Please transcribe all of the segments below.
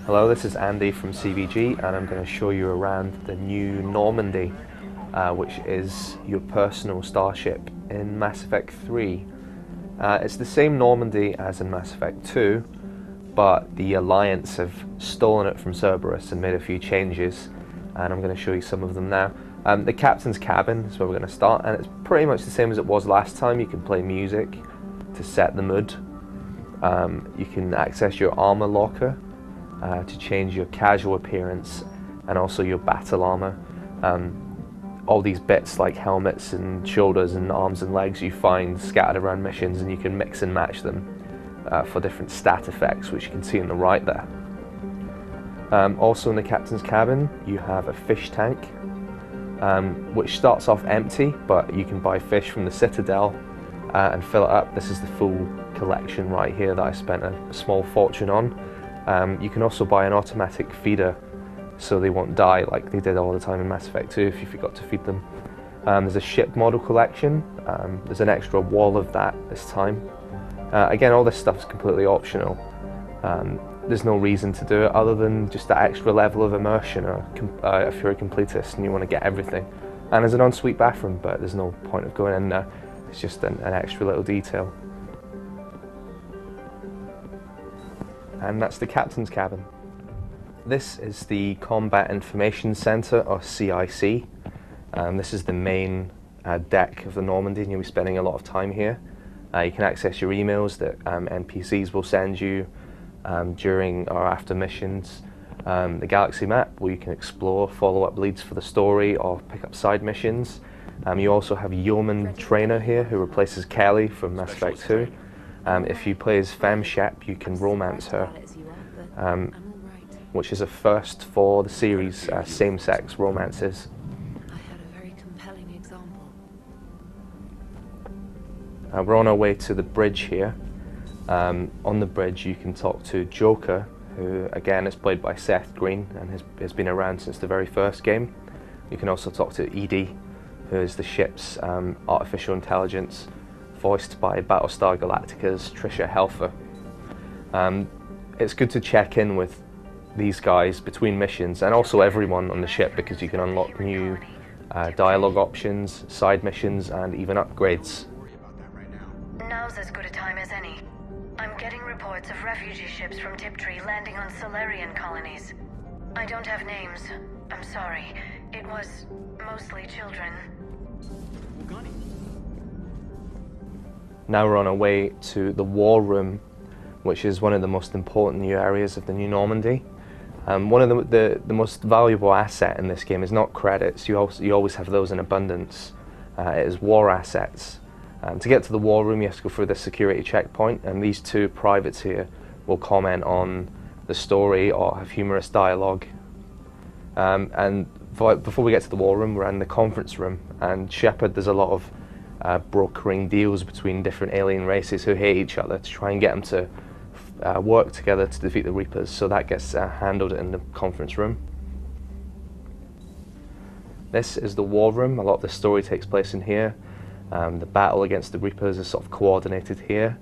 Hello, this is Andy from CVG, and I'm going to show you around the new Normandy, which is your personal starship in Mass Effect 3. It's the same Normandy as in Mass Effect 2, but the Alliance have stolen it from Cerberus and made a few changes, and I'm going to show you some of them now. The captain's cabin is where we're going to start, and it's pretty much the same as it was last time. You can play music to set the mood. You can access your armor locker to change your casual appearance and also your battle armor. All these bits like helmets and shoulders and arms and legs you find scattered around missions, and you can mix and match them for different stat effects, which you can see on the right there. Also in the captain's cabin you have a fish tank, which starts off empty, but you can buy fish from the Citadel and fill it up. This is the full collection right here that I spent a small fortune on. You can also buy an automatic feeder so they won't die like they did all the time in Mass Effect 2 if you forgot to feed them. There's a ship model collection. There's an extra wall of that this time. Again, all this stuff is completely optional. There's no reason to do it other than just that extra level of immersion if you're a completist and you want to get everything. And there's an ensuite bathroom, but there's no point of going in there. It's just an extra little detail. And that's the captain's cabin. This is the Combat Information Center, or CIC. This is the main deck of the Normandy, and you'll be spending a lot of time here. You can access your emails that NPCs will send you during or after missions. The galaxy map, where you can explore, follow up leads for the story, or pick up side missions. You also have Yeoman Trainer here, who replaces Kelly from Mass Effect 2. If you play as Femme Shep, you can romance her, which is a first for the series, same-sex romances. I had a very compelling example. We're on our way to the bridge here. On the bridge you can talk to Joker, who again is played by Seth Green and has been around since the very first game. You can also talk to Edie, who is the ship's artificial intelligence, voiced by Battlestar Galactica's Tricia Helfer. It's good to check in with these guys between missions, and also everyone on the ship, because you can unlock new dialogue options, side missions, and even upgrades. Now's as good a time as any. I'm getting reports of refugee ships from Tiptree landing on Solarian colonies. I don't have names. I'm sorry. It was mostly children. Now we're on our way to the War Room, which is one of the most important new areas of the new Normandy. One of the most valuable asset in this game is not credits. You always have those in abundance. It is war assets. To get to the War Room you have to go through the security checkpoint, and these two privates here will comment on the story or have humorous dialogue. Before we get to the War Room, we're in the conference room, and Shepard does a lot of brokering deals between different alien races who hate each other to try and get them to work together to defeat the Reapers, so that gets handled in the conference room. This is the War Room. A lot of the story takes place in here. The battle against the Reapers is sort of coordinated here.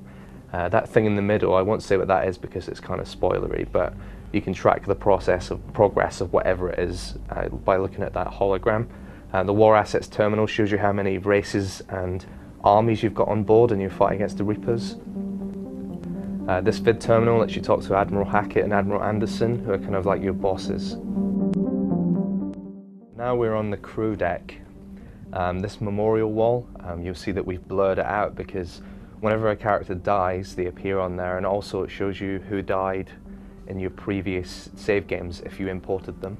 That thing in the middle, I won't say what that is because it's kind of spoilery, but you can track the progress of whatever it is by looking at that hologram. The War Assets terminal shows you how many races and armies you've got on board and you fight against the Reapers. This vid terminal lets you talk to Admiral Hackett and Admiral Anderson, who are kind of like your bosses. Now we're on the crew deck. This memorial wall, you'll see that we've blurred it out because whenever a character dies, they appear on there, and also it shows you who died in your previous save games if you imported them.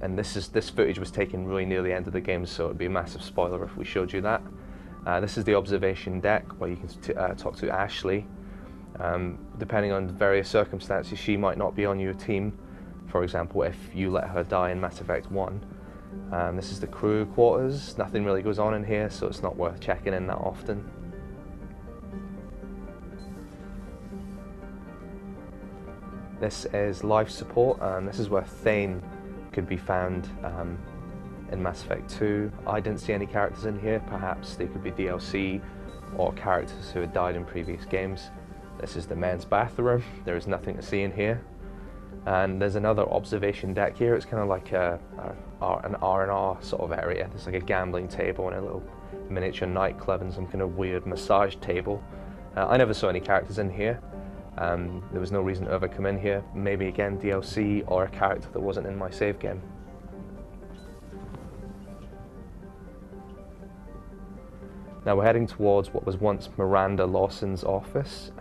And this footage was taken really near the end of the game, so it would be a massive spoiler if we showed you that. This is the observation deck where you can talk to Ashley. Depending on various circumstances, she might not be on your team. For example, if you let her die in Mass Effect 1. This is the crew quarters. Nothing really goes on in here, so it's not worth checking in that often. This is life support, and this is where Thane could be found in Mass Effect 2. I didn't see any characters in here. Perhaps they could be DLC or characters who had died in previous games. This is the men's bathroom. There is nothing to see in here. And there's another observation deck here. It's kind of like an R&R sort of area. There's like a gambling table and a little miniature nightclub and some kind of weird massage table. I never saw any characters in here. There was no reason to ever come in here. Maybe again DLC or a character that wasn't in my save game. Now we're heading towards what was once Miranda Lawson's office.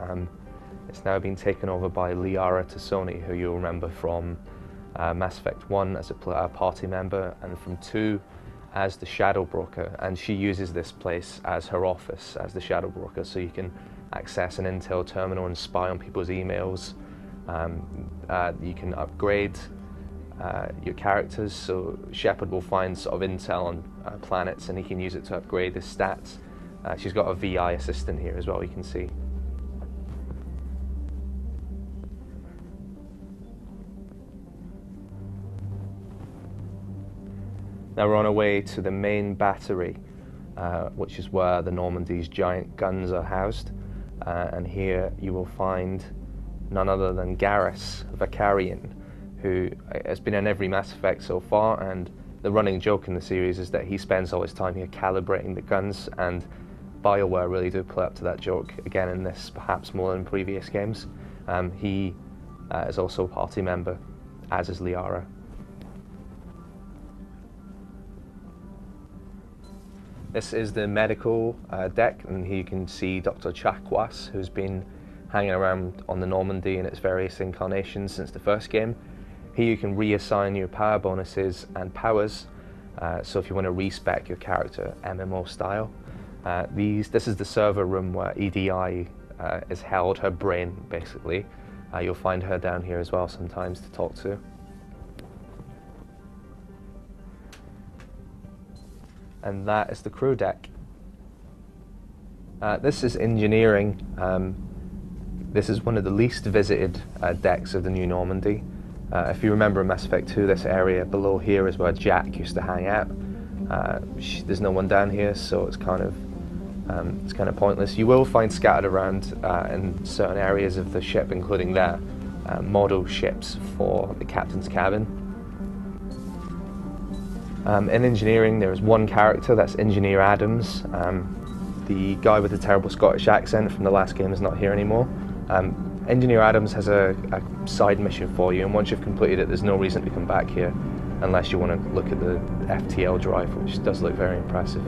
It's now been taken over by Liara Tassoni, who you'll remember from Mass Effect 1 as a party member, and from 2 as the Shadow Broker. And she uses this place as her office as the Shadow Broker, so you can access an intel terminal and spy on people's emails. You can upgrade your characters, so Shepard will find sort of intel on planets and he can use it to upgrade his stats. She's got a VI assistant here as well, you can see. Now we're on our way to the main battery, which is where the Normandy's giant guns are housed. And here you will find none other than Garrus Vakarian, who has been in every Mass Effect so far, and the running joke in the series is that he spends all his time here calibrating the guns, and BioWare really do play up to that joke again in this, perhaps more than previous games. He is also a party member, as is Liara. This is the medical deck, and here you can see Dr. Chakwas, who's been hanging around on the Normandy in its various incarnations since the first game. Here you can reassign your power bonuses and powers, so if you want to respec your character MMO style. This is the server room where EDI is held, her brain basically. You'll find her down here as well sometimes to talk to. And that is the crew deck. This is engineering. This is one of the least visited decks of the new Normandy. If you remember in Mass Effect 2, this area below here is where Jack used to hang out. There's no one down here, so it's kind of pointless. You will find scattered around in certain areas of the ship, including there, model ships for the captain's cabin. In engineering, there is one character, that's Engineer Adams. The guy with the terrible Scottish accent from the last game is not here anymore. Engineer Adams has a side mission for you, and once you've completed it, there's no reason to come back here unless you want to look at the FTL drive, which does look very impressive.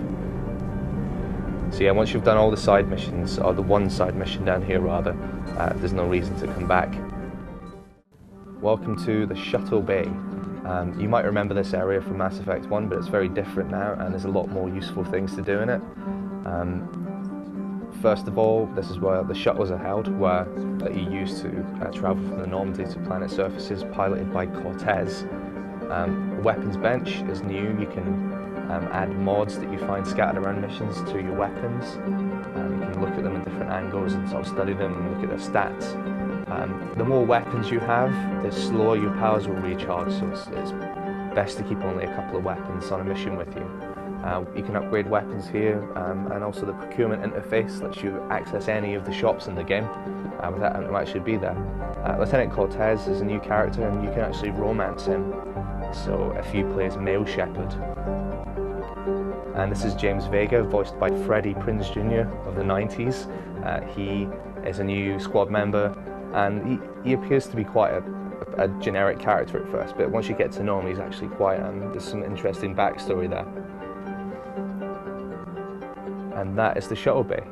So yeah, once you've done all the side missions, or the one side mission down here rather, there's no reason to come back. Welcome to the Shuttle Bay. You might remember this area from Mass Effect 1, but it's very different now, and there's a lot more useful things to do in it. First of all, this is where the shuttles are held, that you use to travel from the Normandy to planet surfaces, piloted by Cortez. The weapons bench is new. You can add mods that you find scattered around missions to your weapons. You can look at them in different angles and sort of study them and look at their stats. The more weapons you have, the slower your powers will recharge, so it's best to keep only a couple of weapons on a mission with you. You can upgrade weapons here, and also the procurement interface lets you access any of the shops in the game without having to actually be there. Lieutenant Cortez is a new character, and you can actually romance him, so if you play as male Shepard. And this is James Vega, voiced by Freddie Prinze Jr. of the 90s. He is a new squad member, and he appears to be quite a generic character at first, but once you get to know him, he's actually quite, there's some interesting backstory there. And that is the Shuttle Bay.